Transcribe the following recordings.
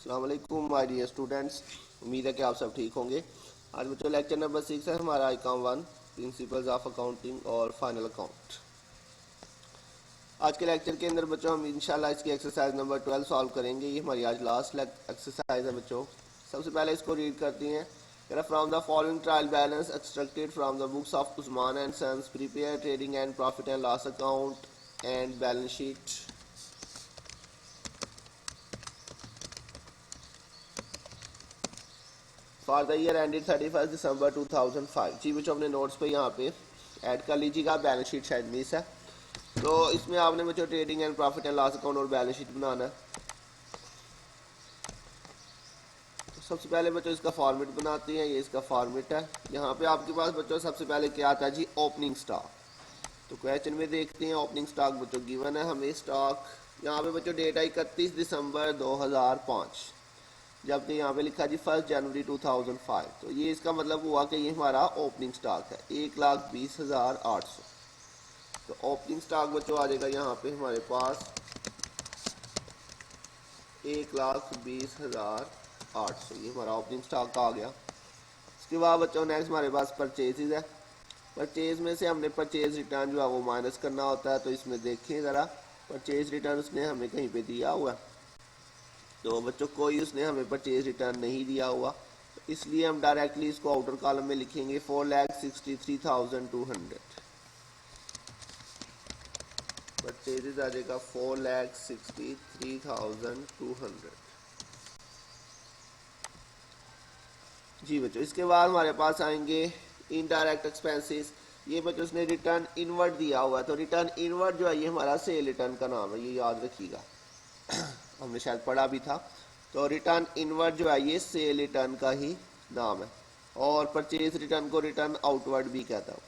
अस्सलाम वालेकुम my dear students. उम्मीद है कि आप सब ठीक होंगे। आज बच्चों लेक्चर नंबर 6 है हमारा ICOM 1 प्रिंसिपल्स ऑफ अकाउंटिंग और फाइनल अकाउंट। आज के लेक्चर के अंदर बच्चों हम इंशाल्लाह इसकी एक्सरसाइज नंबर 12 सॉल्व करेंगे। ये हमारी आज लास्ट एक्सरसाइज है बच्चों। सबसे पहले इसको रीड करती हैं। From the following trial balance extracted from the books of Usman and sons prepare trading and profit and loss account and balance sheet for the year ended 31 December 2005। जी बच्चों अपने नोट्स पे यहाँ पे ऐड कर लीजिएगा। बैलेंस शीट शायद miss है, तो इसमें आपने बच्चों trading and profit and loss account और बैलेंस शीट बनाना है। तो सबसे पहले बच्चों इसका फॉर्मेट बनाते हैं। ये इसका फॉर्मेट है। यहाँ पे आपके पास बच्चों सबसे पहले क्या आता है जी, ओपनिंग स्टॉक। तो क्वेश्चन में देखते हैं ओपनिंग स्टॉक बच्चों गिवन है हमें। स्टॉक यहाँ पे बच्चों डेट है 31 दिसंबर 2005, जबकि यहाँ पे लिखा जी 1 जनवरी 2005। तो ये इसका मतलब हुआ कि ये हमारा ओपनिंग स्टॉक है 1,20,800। तो ओपनिंग स्टॉक बच्चों आ जाएगा यहाँ पे हमारे पास 1,20,800। ये हमारा ओपनिंग स्टॉक आ गया। इसके बाद बच्चों नेक्स्ट हमारे पास परचेजेज है। परचेज में से हमने परचेज रिटर्न जो है वो माइनस करना होता है। तो इसमें देखें ज़रा, परचेज रिटर्न उसने हमें कहीं पे दिया हुआ है, तो बच्चों कोई उसने हमें परचेज रिटर्न नहीं दिया हुआ, तो इसलिए हम डायरेक्टली इसको आउटर कॉलम में लिखेंगे 4,63,200। परचेजेज आ जाएगा 4,63,200। जी बच्चों इसके बाद हमारे पास आएंगे इनडायरेक्ट एक्सपेंसेस। ये बच्चों उसने रिटर्न इनवर्ड दिया हुआ है। तो रिटर्न इनवर्ड जो है ये हमारा सेल रिटर्न का नाम है, ये याद रखिएगा, हमने शायद पढ़ा भी था। तो रिटर्न इनवर्ड जो है ये सेल रिटर्न का ही नाम है, और परचेज रिटर्न को रिटर्न आउटवर्ड भी कहता हूँ।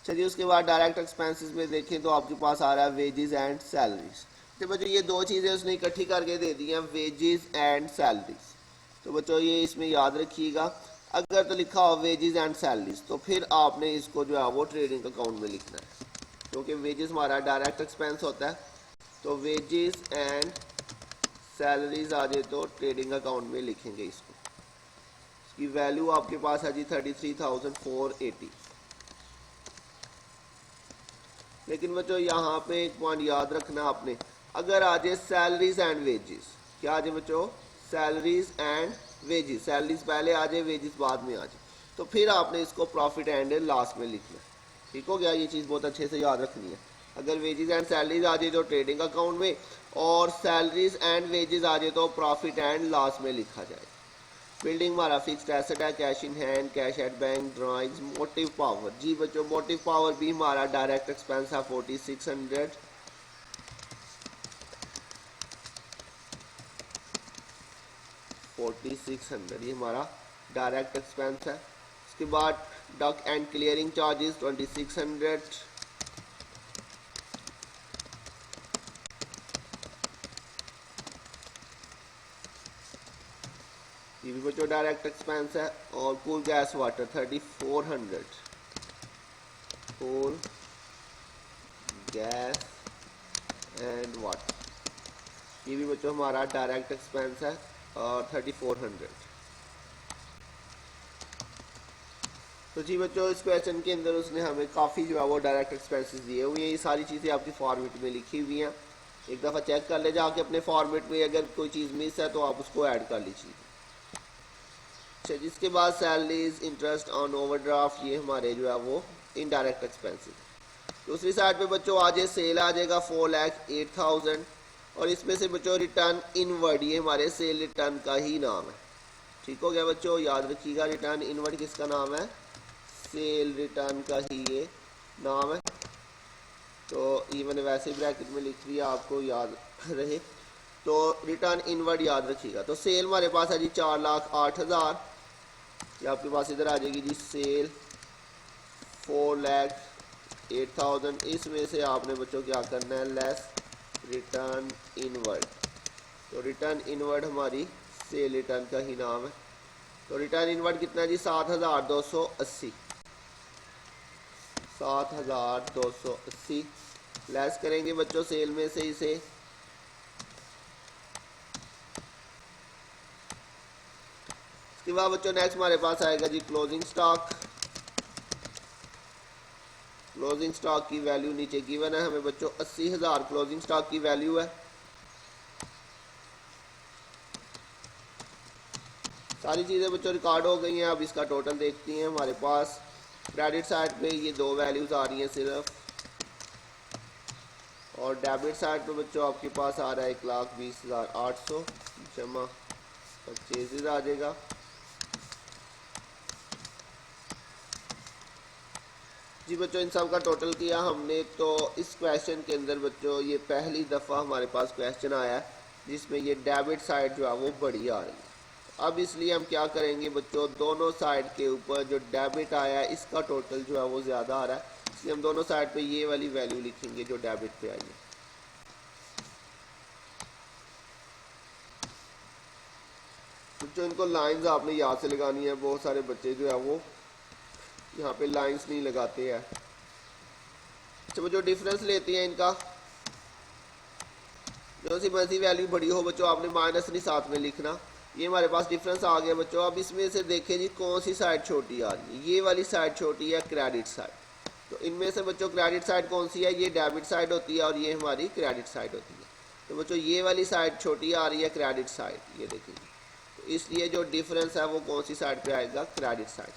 चलिए उसके बाद डायरेक्ट एक्सपेंसेस में देखें तो आपके पास आ रहा है वेजेस एंड सैलरीज। तो बच्चों ये दो चीज़ें उसने इकट्ठी करके दे दी हैं, वेजेस एंड सैलरीज। तो बच्चों ये इसमें याद रखिएगा, अगर तो लिखा हो वेजेस एंड सैलरीज तो फिर आपने इसको जो है वो ट्रेडिंग अकाउंट में लिखना है, क्योंकि वेजेस हमारा डायरेक्ट एक्सपेंस होता है। तो वेजेस एंड सैलरीज आ जाए तो ट्रेडिंग अकाउंट में लिखेंगे इसको। इसकी वैल्यू आपके पास है जी 33,480। लेकिन बच्चों यहाँ पे एक पॉइंट याद रखना आपने, अगर आ जाए सैलरीज एंड वेजेस, क्या आ जाए बच्चों, सैलरीज एंड वेजेस, सैलरीज पहले आ जाए वेजेस बाद में आ जाए, तो फिर आपने इसको प्रॉफिट एंड लॉस में लिखना है। ठीक हो गया, ये चीज़ बहुत अच्छे से याद रखनी है। अगर वेजेस एंड सैलरीज आ जाए तो ट्रेडिंग अकाउंट में, और सैलरीज एंड वेजेस आ जाए तो प्रॉफिट एंड लॉस में लिखा जाए। बिल्डिंग हमारा फिक्स्ड एसेट है, cash in hand, cash at bank, drawings, motive power. जी बच्चों मोटिव पावर भी हमारा डायरेक्ट एक्सपेंस है 4600। ये हमारा डायरेक्ट एक्सपेंस है। इसके बाद डक एंड क्लियरिंग चार्जेस 2600। ये भी बच्चों डायरेक्ट एक्सपेंस है। और cool gas water 3400। Cool gas and water ये भी बच्चों हमारा डायरेक्ट एक्सपेंस है और 3400। तो जी बच्चों इस क्वेश्चन के अंदर उसने हमें काफ़ी जो है वो डायरेक्ट एक्सपेंसेस दिए हुए हैं। ये सारी चीज़ें आपकी फॉर्मेट में लिखी हुई हैं, एक दफ़ा चेक कर ले जाके अपने फॉर्मेट में, अगर कोई चीज़ मिस है तो आप उसको ऐड कर लीजिए। अच्छा, जिसके बाद सैलरीज, इंटरेस्ट ऑन ओवरड्राफ्ट, ये हमारे जो है वो इनडायरेक्ट एक्सपेंसेस। दूसरी साइड पे बच्चों आ जाए सेल आ जाएगा 4,08,000, और इसमें से बच्चों रिटर्न इनवर्ड, ये हमारे सेल रिटर्न का ही नाम है। ठीक हो गया बच्चों, याद रखिएगा रिटर्न इनवर्ड किसका नाम है, सेल रिटर्न का ही ये नाम है। तो ये मैंने वैसे ब्रैकेट में लिख दिया आपको याद रहे। तो रिटर्न इनवर्ड याद रखिएगा। तो सेल हमारे पास है जी 4,08,000, ये आपके पास इधर आ जाएगी जी सेल 4,08,000। इसमें से आपने बच्चों क्या करना है, लेस रिटर्न इनवर्ड। तो रिटर्न इनवर्ड हमारी सेल रिटर्न का ही नाम है। तो रिटर्न इनवर्ड कितना है जी 7,280। 7,280 लेस करेंगे बच्चों सेल में से इसे इसके बाद बच्चों नेक्स्ट हमारे पास आएगा जी क्लोजिंग स्टॉक। क्लोजिंग स्टॉक की वैल्यू नीचे गिवन है हमें बच्चों 80,000 क्लोजिंग स्टॉक की वैल्यू है। सारी चीज़ें बच्चों रिकॉर्ड हो गई हैं। अब इसका टोटल देखते हैं। हमारे पास क्रेडिट साइड पे ये दो वैल्यूज आ रही हैं सिर्फ, और डेबिट साइड पे बच्चों आपके पास आ रहा है 1,20,800 जमा परचेजेज आ जाएगा। जी बच्चों इन सब का टोटल किया हमने। तो इस क्वेश्चन के अंदर बच्चों ये पहली दफ़ा हमारे पास क्वेश्चन आया है जिसमें ये डेबिट साइड जो है वो बड़ी आ रही है। अब इसलिए हम क्या करेंगे बच्चों, दोनों साइड के ऊपर जो डेबिट आया है इसका टोटल जो है वो ज़्यादा आ रहा है, इसलिए हम दोनों साइड पे ये वाली वैल्यू लिखेंगे जो डेबिट पे आई है। बच्चों इनको लाइंस आपने याद से लगानी है। बहुत सारे बच्चे जो है वो यहाँ पे लाइंस नहीं लगाते हैं। अच्छा जो डिफरेंस लेते हैं इनका, जो सी मर्जी वैल्यू बड़ी हो बच्चों आपने माइनस नहीं साथ में लिखना। ये हमारे पास डिफरेंस आ गया बच्चों। अब इसमें से देखें जी कौन सी साइड छोटी आ रही है। ये वाली साइड छोटी है, क्रेडिट साइड। तो इनमें से बच्चों क्रेडिट साइड कौन सी है, ये डेबिट साइड होती है और ये हमारी क्रेडिट साइड होती है। तो बच्चों ये वाली साइड छोटी आ रही है, क्रेडिट साइड, ये देखेंगे। तो इसलिए जो डिफरेंस है वो कौन सी साइड पे आएगा, क्रेडिट साइड।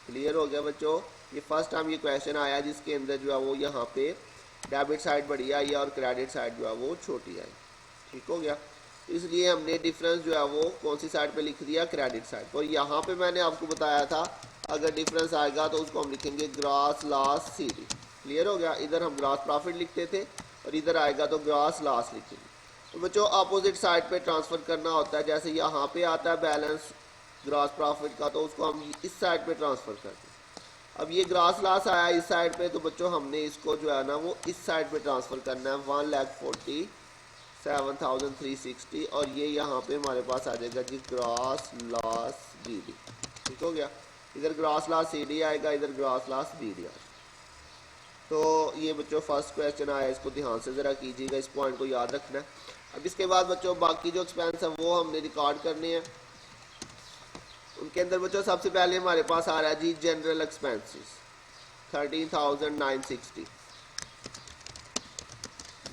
क्लियर हो गया बच्चों। ये फर्स्ट टाइम ये क्वेश्चन आया जिसके अंदर जो है वो यहाँ पे डेबिट साइड बड़ी आई है और क्रेडिट साइड जो है वो छोटी आई। ठीक हो गया। इसलिए हमने डिफरेंस जो है वो कौन सी साइड पे लिख दिया, क्रेडिट साइड। तो यहाँ पे मैंने आपको बताया था अगर डिफरेंस आएगा तो उसको हम लिखेंगे ग्रॉस लॉस सीडी। क्लियर हो गया। इधर हम ग्रॉस प्रॉफिट लिखते थे और इधर आएगा तो ग्रॉस लॉस लिखेंगे। तो बच्चों अपोजिट साइड पे ट्रांसफ़र करना होता है। जैसे यहाँ पे आता है बैलेंस ग्रॉस प्रॉफिट का, तो उसको हम इस साइड पे ट्रांसफ़र करते हैं। अब ये ग्रॉस लॉस आया इस साइड पे, तो बच्चों हमने इसको जो है ना वो इस साइड पे ट्रांसफ़र करना है 1,47,360, और ये यहाँ पे हमारे पास आ जाएगा जी ग्रॉस लॉस बीडी। ठीक हो गया। इधर ग्रॉस लॉस सीडी आएगा, इधर ग्रॉस लॉस बीडी आएगा। तो ये बच्चों फर्स्ट क्वेश्चन आया, इसको ध्यान से ज़रा कीजिएगा, इस पॉइंट को याद रखना है। अब इसके बाद बच्चों बाकी जो एक्सपेंस है वो हमने रिकॉर्ड करने हैं। उनके अंदर बच्चों सबसे पहले हमारे पास आ रहा है जी जनरल एक्सपेंसेस 13,960।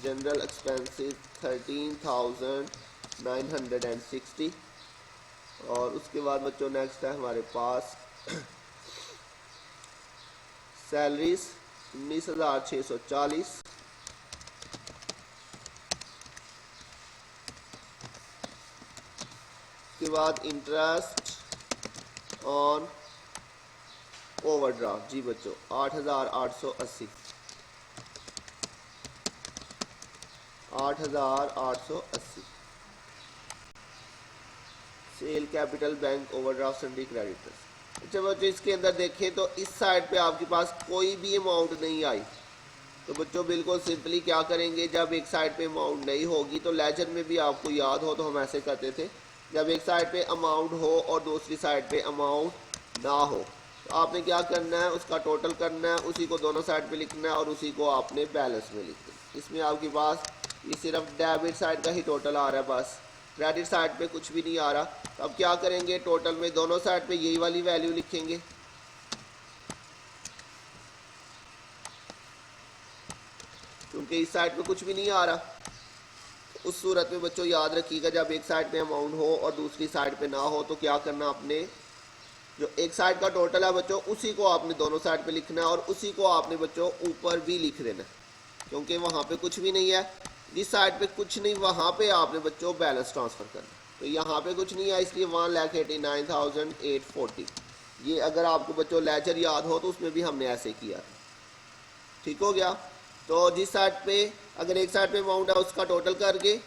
General expenses 13,960। और उसके बाद बच्चों नेक्स्ट है हमारे पास सैलरीज 19,640। उसके बाद इंटरेस्ट ऑन ओवरड्राफ्ट जी बच्चों 8,880। 8,880। Sale capital bank overdraft sundry creditors. अच्छा बच्चों इसके अंदर देखें तो इस साइड पे आपके पास कोई भी अमाउंट नहीं आई। तो बच्चों बिल्कुल सिंपली क्या करेंगे, जब एक साइड पे अमाउंट नहीं होगी तो लेजर में भी आपको याद हो तो हम ऐसे करते थे, जब एक साइड पे अमाउंट हो और दूसरी साइड पे अमाउंट ना हो तो आपने क्या करना है, उसका टोटल करना है, उसी को दोनों साइड पे लिखना है और उसी को आपने बैलेंस में लिखना है। इसमें आपके पास ये सिर्फ डेबिट साइड का ही टोटल आ रहा है, बस क्रेडिट साइड पे कुछ भी नहीं आ रहा। तो अब क्या करेंगे, टोटल में दोनों साइड पे यही वाली वैल्यू लिखेंगे। क्योंकि इस साइड पे कुछ भी नहीं आ रहा। उस सूरत में बच्चों याद रखिएगा जब एक साइड पे अमाउंट हो और दूसरी साइड पे ना हो तो क्या करना, आपने जो एक साइड का टोटल है बच्चों उसी को आपने दोनों साइड पे लिखना है और उसी को आपने बच्चों ऊपर भी लिख देना, क्योंकि वहाँ पे कुछ भी नहीं है। जिस साइड पे कुछ नहीं वहाँ पे आपने बच्चों बैलेंस ट्रांसफ़र करना। तो यहाँ पे कुछ नहीं है इसलिए 1,89,840। ये अगर आपको बच्चों लेजर याद हो तो उसमें भी हमने ऐसे किया था। ठीक हो गया। तो जिस साइड पे अगर एक साइड पे अमाउंट है उसका टोटल करके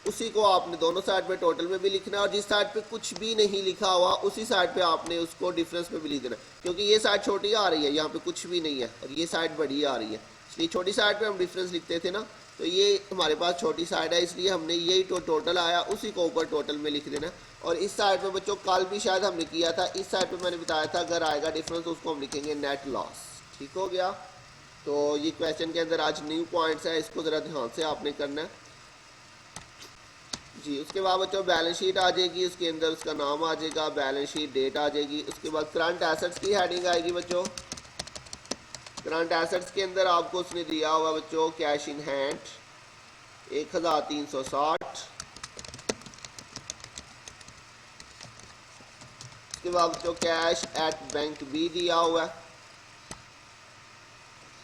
उसी को आपने दोनों साइड पे टोटल में भी लिखना है, और जिस साइड पे कुछ भी नहीं लिखा हुआ उसी साइड पे आपने उसको डिफरेंस में भी लिख देना, क्योंकि ये साइड छोटी आ रही है, यहाँ पे कुछ भी नहीं है, और ये साइड बड़ी आ रही है, इसलिए छोटी साइड पे हम डिफरेंस लिखते थे ना, तो ये हमारे पास छोटी साइड है इसलिए हमने यही टोटल आया उसी को ऊपर टोटल में लिख देना। और इस साइड में बच्चों कल भी शायद हमने किया था, इस साइड पे मैंने बताया था अगर आएगा डिफरेंस तो उसको हम लिखेंगे नेट लॉस। ठीक हो गया। तो ये क्वेश्चन के अंदर आज न्यू पॉइंट्स है, इसको ज़रा ध्यान से आपने करना है। जी। उसके बाद बच्चों बैलेंस शीट आ जाएगी, उसके अंदर उसका नाम आ जाएगा, बैलेंस शीट डेट आ जाएगी। उसके बाद करंट एसेट्स की हेडिंग आएगी बच्चों। करंट एसेट्स के अंदर आपको उसने दिया हुआ बच्चों कैश इन हैंड 1360। उसके बाद बच्चों कैश एट बैंक भी दिया हुआ है।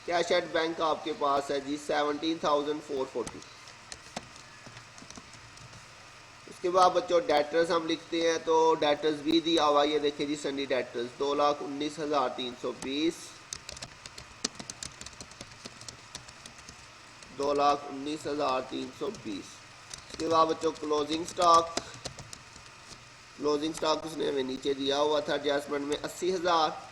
कैश एट बैंक आपके पास है जी 17,440। उसके बाद बच्चों डेटर्स हम लिखते हैं तो डेटर्स भी दिया हुआ, ये देखिए जी सन्नी डेटर्स 2,19,320, 2,19,320। उसके बाद बच्चों क्लोजिंग स्टॉक, क्लोजिंग स्टॉक उसने हमें नीचे दिया हुआ था एडजस्टमेंट में 80,000।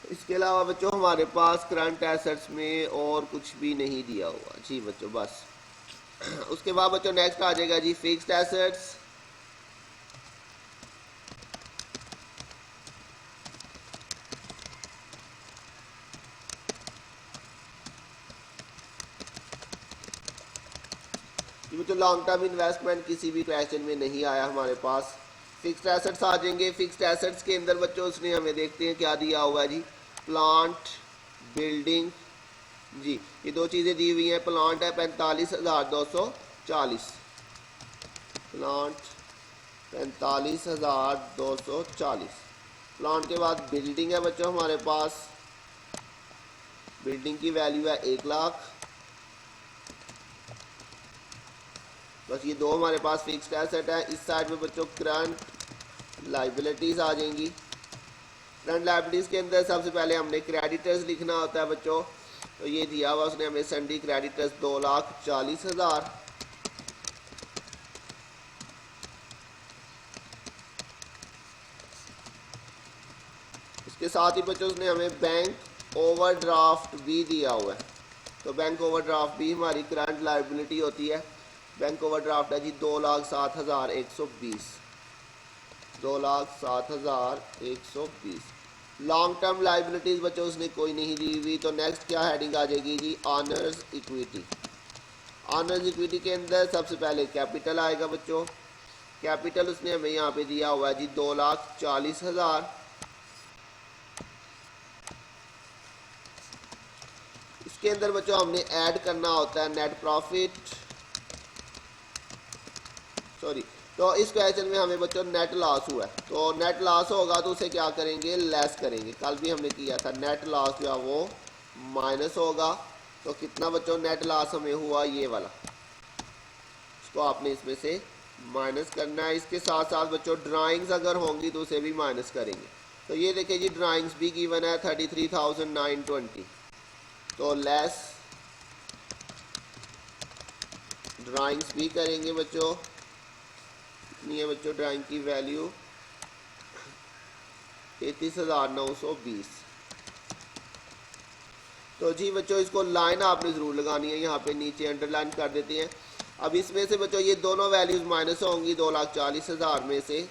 इसके अलावा बच्चों हमारे पास करंट एसेट्स में और कुछ भी नहीं दिया हुआ जी बच्चों बस। उसके बाद बच्चों नेक्स्ट आ जाएगा जी फिक्स्ड एसेट्स। बच्चों लॉन्ग टर्म इन्वेस्टमेंट किसी भी क्वेश्चन में नहीं आया हमारे पास। फिक्स्ड एसेट्स आ जाएंगे। फिक्स्ड एसेट्स के अंदर बच्चों उसने हमें देखते हैं क्या दिया हुआ है जी, प्लांट बिल्डिंग जी, ये दो चीज़ें दी हुई हैं। प्लांट है 45,240, प्लांट 45,240। प्लांट के बाद बिल्डिंग है बच्चों हमारे पास, बिल्डिंग की वैल्यू है 1 लाख। बस ये दो हमारे पास फिक्स्ड एसेट है। इस साइड में बच्चों करंट लाइबिलिटीज़ आ जाएंगी। करंट लाइबिलिटीज़ के अंदर सबसे पहले हमने क्रेडिटर्स लिखना होता है बच्चों, तो ये दिया हुआ उसने हमें सन्डी क्रेडिटर्स 2,40,000। इसके साथ ही बच्चों उसने हमें बैंक ओवरड्राफ्ट भी दिया हुआ है, तो बैंक ओवरड्राफ्ट भी हमारी करंट लाइबिलिटी होती है। बैंक ओवरड्राफ्ट है जी 2,07,120, 2,07,120। लॉन्ग टर्म लाइबिलिटीज़ बच्चों उसने कोई नहीं दी हुई, तो नेक्स्ट क्या हेडिंग आ जाएगी जी, ऑनर्स इक्विटी। ऑनर्स इक्विटी के अंदर सबसे पहले कैपिटल आएगा बच्चों। कैपिटल उसने हमें यहाँ पे दिया हुआ है जी 2,40,000। इसके अंदर बच्चों हमने ऐड करना होता है नेट प्रॉफिट, सॉरी, तो इस क्वेश्चन में हमें बच्चों नेट लॉस हुआ है, तो नेट लॉस होगा तो उसे क्या करेंगे, लेस करेंगे। कल भी हमने किया था, नेट लॉस जो है वो माइनस होगा। तो कितना बच्चों नेट लॉस हमें हुआ, ये वाला, इसको आपने इसमें से माइनस करना है। इसके साथ साथ बच्चों ड्राइंग्स अगर होंगी तो उसे भी माइनस करेंगे। तो ये देखिए जी ड्राइंग्स भी गिवन है 33,920, तो लेस ड्राइंग्स भी करेंगे बच्चों। कितनी है बच्चों ड्राइंग की वैल्यू, 33,920। तो जी बच्चों इसको लाइन आपने ज़रूर लगानी है, यहाँ पे नीचे अंडरलाइन कर देते हैं। अब इसमें से बच्चों ये दोनों वैल्यूज़ माइनस होंगी 2,40,000 में से,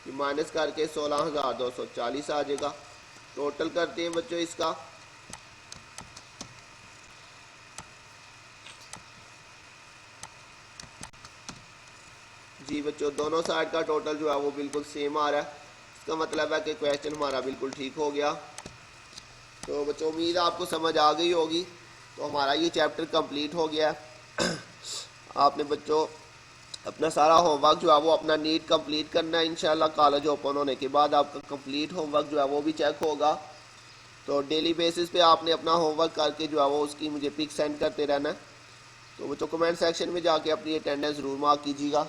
माइनस करके 16,240 आ जाएगा। टोटल करते हैं बच्चों इसका, जी बच्चों दोनों साइड का टोटल जो है वो बिल्कुल सेम आ रहा है। इसका मतलब है कि क्वेश्चन हमारा बिल्कुल ठीक हो गया। तो बच्चों उम्मीद आपको समझ आ गई होगी। तो हमारा ये चैप्टर कंप्लीट हो गया है। आपने बच्चों अपना सारा होमवर्क जो है वो अपना नीट कंप्लीट करना है। इंशाल्लाह कॉलेज ओपन होने के बाद आपका कंप्लीट होमवर्क जो है वो भी चेक होगा। तो डेली बेसिस पे आपने अपना होमवर्क करके जो है वो उसकी मुझे पिक सेंड करते रहना है। तो बच्चों कमेंट सेक्शन में जाके अपनी अटेंडेंस ज़रूर मार्क कीजिएगा।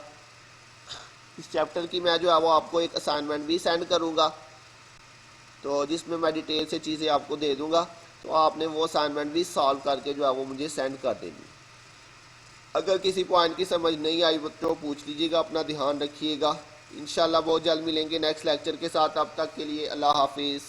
इस चैप्टर की मैं जो है वो आपको एक असाइनमेंट भी सेंड करूँगा, तो जिसमें मैं डिटेल से चीज़ें आपको दे दूँगा। तो आपने वो असाइनमेंट भी सॉल्व करके जो है वो मुझे सेंड कर देनी। अगर किसी पॉइंट की समझ नहीं आई तो पूछ लीजिएगा। अपना ध्यान रखिएगा। इंशाल्लाह बहुत जल्द मिलेंगे नेक्स्ट लेक्चर के साथ। अब तक के लिए अल्लाह हाफिज़।